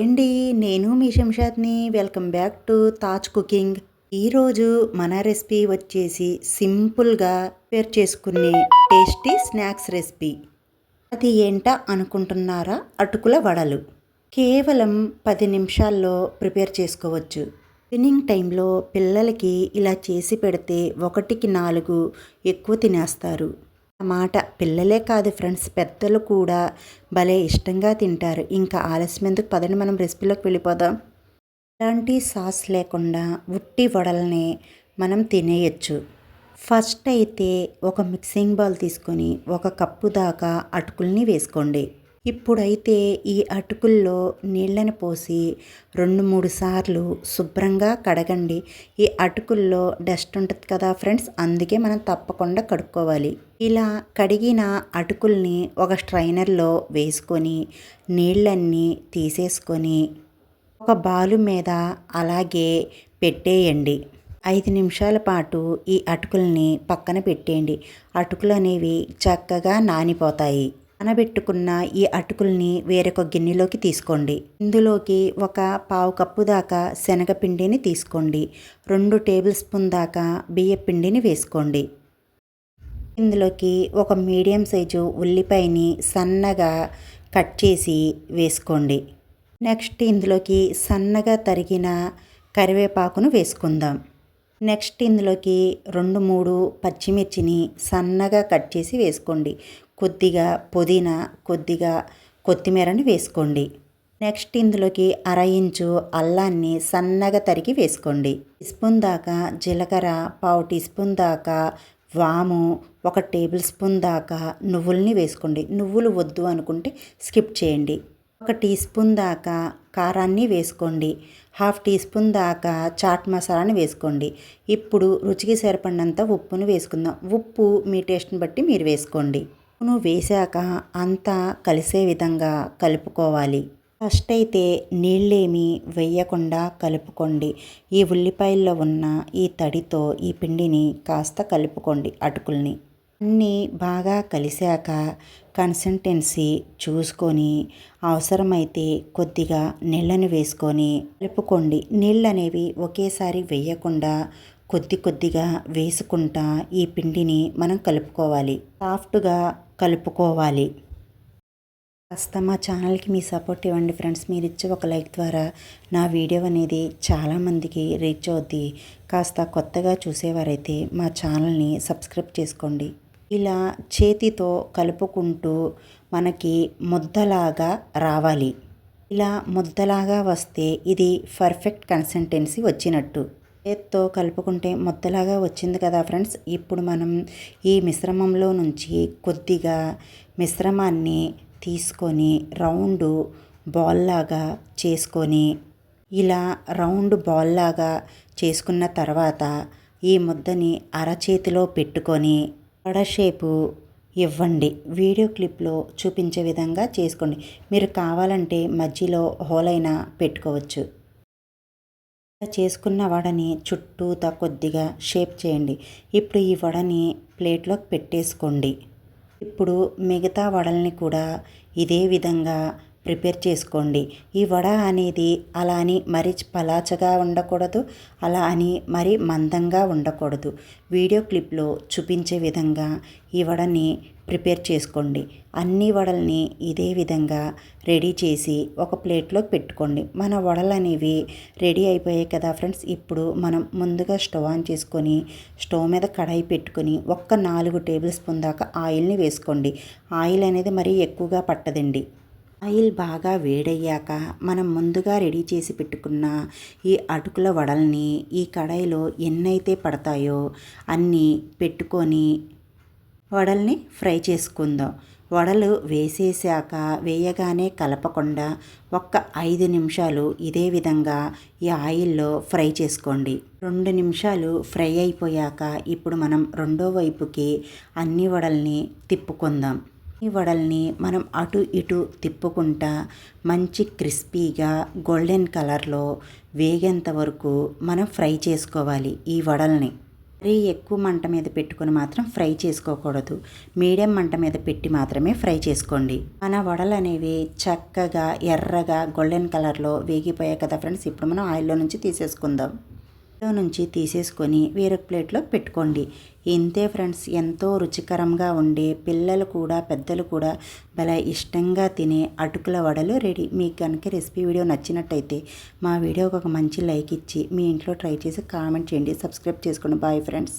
అండి. నేను మీ శంషాద్ని. Welcome back to Taj cooking. ఈరోజు మన రెసిపీ వచ్చేసి సింపుల్గా ప్రిపేర్ చేసుకునే టేస్టీ స్నాక్స్ రెసిపీ. అది ఏంటా అనుకుంటున్నారా? అటుకుల వడలు. కేవలం 10 నిమిషాల్లో ప్రిపేర్ చేసుకోవచ్చు. ఈవినింగ్ టైంలో పిల్లలకి ఇలా చేసి పెడితే 1కి 4 ఎక్కువ తినేస్తారు. మాట పిల్లలే కాదు ఫ్రెండ్స్, పెద్దలు కూడా భలే ఇష్టంగా తింటారు. ఇంకా ఆలస్యం ఎందుకు, పదండి మనం రెసిపీలోకి వెళ్ళిపోదాం. ఎలాంటి సాస్ లేకుండా ఉట్టి వడల్ని మనం తినేయచ్చు. ఫస్ట్ అయితే ఒక మిక్సింగ్ బౌల్ తీసుకొని 1 కప్పు దాకా అటుకుల్ని వేసుకోండి. ఇప్పుడైతే ఈ అటుకుల్లో నీళ్ళని పోసి 2-3 సార్లు శుభ్రంగా కడగండి. ఈ అటుకుల్లో డస్ట్ ఉంటుంది కదా ఫ్రెండ్స్, అందుకే మనం తప్పకుండా కడుక్కోవాలి. ఇలా కడిగిన అటుకుల్ని ఒక స్ట్రైనర్లో వేసుకొని నీళ్ళన్నీ తీసేసుకొని ఒక బాలు మీద అలాగే పెట్టేయండి. 5 నిమిషాల పాటు ఈ అటుకుల్ని పక్కన పెట్టేయండి. అటుకులు అనేవి చక్కగా నానిపోతాయి. నానబెట్టుకున్న ఈ అటుకుల్ని వేరొక గిన్నెలోకి తీసుకోండి. ఇందులోకి 1/4 కప్పు దాకా శనగపిండిని తీసుకోండి. 2 టేబుల్ స్పూన్ దాకా బియ్యపిండిని వేసుకోండి. ఇందులోకి ఒక మీడియం సైజు ఉల్లిపాయని సన్నగా కట్ చేసి వేసుకోండి. నెక్స్ట్ ఇందులోకి సన్నగా తరిగిన కరివేపాకును వేసుకుందాం. నెక్స్ట్ ఇందులోకి 2-3 పచ్చిమిర్చిని సన్నగా కట్ చేసి వేసుకోండి. కొద్దిగా పుదీనా, కొద్దిగా కొత్తిమీరని వేసుకోండి. నెక్స్ట్ ఇందులోకి 1/2 ఇంచు అల్లాన్ని సన్నగా తరిగి వేసుకోండి. స్పూన్ దాకా జీలకర్ర, 1/2 టీ స్పూన్ దాకా వాము, 1 టేబుల్ స్పూన్ దాకా నువ్వుల్ని వేసుకోండి. నువ్వులు వద్దు అనుకుంటే స్కిప్ చేయండి. 1 టీ స్పూన్ దాకా కారాన్ని వేసుకోండి. 1/2 టీ స్పూన్ దాకా చాట్ మసాలాని వేసుకోండి. ఇప్పుడు రుచికి సరిపడినంత ఉప్పును వేసుకుందాం. ఉప్పు మీ టేస్ట్ని బట్టి మీరు వేసుకోండి. ఉప్పును వేసాక అంతా కలిసే విధంగా కలుపుకోవాలి. ఫస్ట్ అయితే నీళ్ళేమీ వేయకుండా కలుపుకోండి. ఈ ఉల్లిపాయల్లో ఉన్న ఈ తడితో ఈ పిండిని కాస్త కలుపుకోండి. అటుకుల్ని అన్నీ బాగా కలిసాక కన్సిస్టెన్సీ చూసుకొని అవసరమైతే కొద్దిగా నీళ్ళని వేసుకొని కలుపుకోండి. నీళ్ళు అనేవి ఒకేసారి వేయకుండా కొద్ది కొద్దిగా వేసుకుంటా ఈ పిండిని మనం కలుపుకోవాలి. సాఫ్ట్గా కలుపుకోవాలి. కాస్త మా ఛానల్కి మీ సపోర్ట్ ఇవ్వండి ఫ్రెండ్స్. మీరు ఇచ్చే ఒక లైక్ ద్వారా నా వీడియో అనేది చాలామందికి రీచ్ అవుద్ది. కాస్త కొత్తగా చూసేవారైతే మా ఛానల్ని సబ్స్క్రైబ్ చేసుకోండి. ఇలా చేతితో కలుపుకుంటూ మనకి ముద్దలాగా రావాలి. ఇలా ముద్దలాగా వస్తే ఇది పర్ఫెక్ట్ కన్సిస్టెన్సీ వచ్చినట్టు. చేత్తో కలుపుకుంటే ముద్దలాగా వచ్చింది కదా ఫ్రెండ్స్. ఇప్పుడు మనం ఈ మిశ్రమంలో నుంచి కొద్దిగా మిశ్రమాన్ని తీసుకొని రౌండ్ బాల్ లాగా చేసుకొని ఇలా రౌండ్ బాల్ లాగా చేసుకున్న తర్వాత ఈ ముద్దని అరచేతిలో పెట్టుకొని వడ షేపు ఇవ్వండి. వీడియో క్లిప్లో చూపించే విధంగా చేసుకోండి. మీరు కావాలంటే మధ్యలో హోల్ అయినా పెట్టుకోవచ్చు. చేసుకున్న వడని చుట్టూతా కొద్దిగా షేప్ చేయండి. ఇప్పుడు ఈ వడని ప్లేట్లోకి పెట్టేసుకోండి. ఇప్పుడు మిగతా వడల్ని కూడా ఇదే విధంగా ప్రిపేర్ చేసుకోండి. ఈ వడ అనేది అలా అని మరీ పలాచగా ఉండకూడదు, అలా అని మరీ మందంగా ఉండకూడదు. వీడియో క్లిప్లో చూపించే విధంగా ఈ వడని ప్రిపేర్ చేసుకోండి. అన్ని వడల్ని ఇదే విధంగా రెడీ చేసి ఒక ప్లేట్లోకి పెట్టుకోండి. మన వడలు అనేవి రెడీ అయిపోయాయి కదా ఫ్రెండ్స్. ఇప్పుడు మనం ముందుగా స్టవ్ ఆన్ చేసుకొని స్టవ్ మీద కడాయి పెట్టుకొని 4 టేబుల్ స్పూన్ దాకా ఆయిల్ని వేసుకోండి. ఆయిల్ అనేది మరీ ఎక్కువగా పట్టదండి. ఆయిల్ బాగా వేడయ్యాక మనం ముందుగా రెడీ చేసి పెట్టుకున్న ఈ అటుకుల వడల్ని ఈ కడాయిలో ఎన్నైతే పడతాయో అన్నీ పెట్టుకొని వడల్ని ఫ్రై చేసుకుందాం. వడలు వేయగానే కలపకుండా 5 నిమిషాలు ఇదే విధంగా ఈ ఆయిల్లో ఫ్రై చేసుకోండి. 2 నిమిషాలు ఫ్రై అయిపోయాక ఇప్పుడు మనం రెండో వైపుకి అన్ని వడల్ని తిప్పుకుందాం. ఈ వడల్ని మనం అటు ఇటు తిప్పుకుంటా మంచి క్రిస్పీగా గోల్డెన్ కలర్లో వేగేంత వరకు మనం ఫ్రై చేసుకోవాలి ఈ వడల్ని. మరీ ఎక్కువ మంట మీద పెట్టుకొని మాత్రం ఫ్రై చేసుకోకూడదు. మీడియం మంట మీద పెట్టి మాత్రమే ఫ్రై చేసుకోండి. మన వడలు అనేవి చక్కగా ఎర్రగా గోల్డెన్ కలర్లో వేగిపోయాయి కదా ఫ్రెండ్స్. ఇప్పుడు మనం ఆయిల్లో నుంచి తీసేసుకుందాం. ఆయిల్లో నుంచి తీసేసుకొని వేరొక ప్లేట్లో పెట్టుకోండి. ఇంతే ఫ్రెండ్స్, ఎంతో రుచికరంగా ఉండే పిల్లలు కూడా పెద్దలు కూడా భలే ఇష్టంగా తినే అటుకుల వడలు రెడీ. మీకు కనుక రెసిపీ వీడియో నచ్చినట్టయితే మా వీడియోకి ఒక మంచి లైక్ ఇచ్చి మీ ఇంట్లో ట్రై చేసి కామెంట్ చేయండి. సబ్స్క్రైబ్ చేసుకోండి. Bye friends.